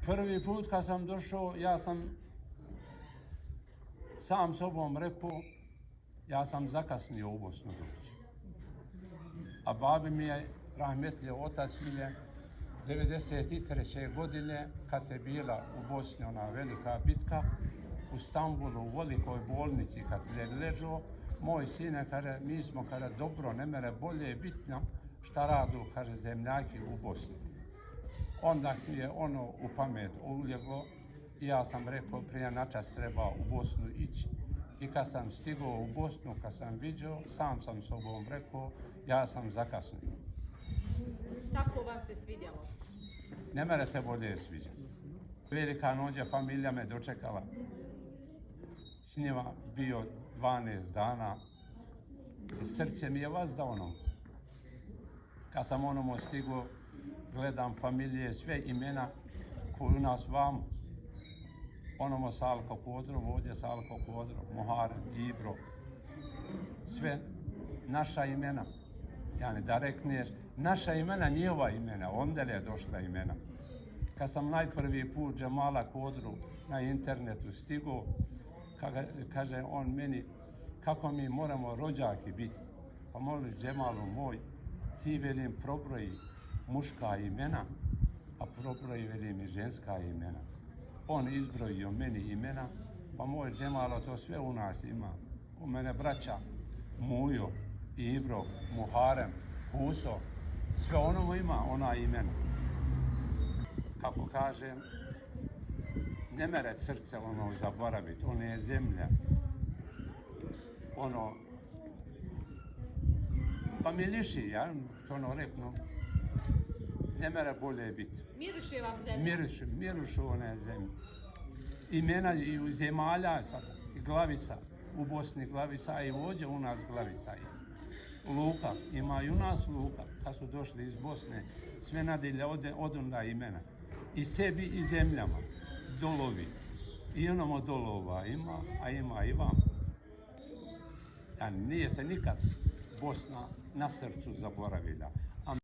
Prvi put kad sam došao, ja sam sam sobom rekao, ja sam zakasnio u Bosnu doći. A babi mi je, rahmetli otac mi je, 93. godine, kad je bila u Bosni ona velika bitka, u Stambulu, u velikoj bolnici, kad je ležao, moj sine, kaže, mi smo, kaže, dobro, ne mere bolje je bitno šta radu, kaže, zemljaki u Bosni. Onda mi je ono u pamet uljeglo i ja sam rekao, prije načas treba u Bosnu ići. I kad sam stigao u Bosnu, kad sam vidio, sam sam sobom rekao, ja sam zakasnio. Kako vam se svidjelo? Ne mere se bolje sviđati. Velika nođa familija me dočekala. S njima bio 12 dana. I srce mi je vazda ono. Kad sam onomu stigao, gledam familije, sve imena koji u nas vam. Onomu Salko Kodrov, ovdje Salko Kodrov, Moharen, Ibro. Sve naša imena. Yani da rekneš, naša imena, njihova imena, onda je došla imena. Kad sam najprvi put Džemala Kodru na internetu stigao, kaže on meni, kako mi moramo rođaki biti. Pa molim, Džemalu moj, ti velim probroji muška imena, a probroji velim i ženska imena. On izbrojio meni imena, pa moj Džemalo, to sve u nas ima. U mene braća Mujo, Ibro, Muharem, Huso, sve ono ima ona imena. Kako kažem, ne mere srce ono zaboraviti, ono je zemlja. Ono, pa mi liši, ja to ono reknu, ne mere bolje biti. Miriše vam zemlja? Mirišu one zemlje. Imena i u zemalja, i Glavica, u Bosni Glavica, a i ovdje u nas Glavica je. Luka, ima i u nas Luka, kad su došli iz Bosne, sve nadilje odunda imena. I sebi i zemljama, dolovi. I onamo dolova ima, a ima i vam. A nije se nikad Bosna na srcu zaboravila.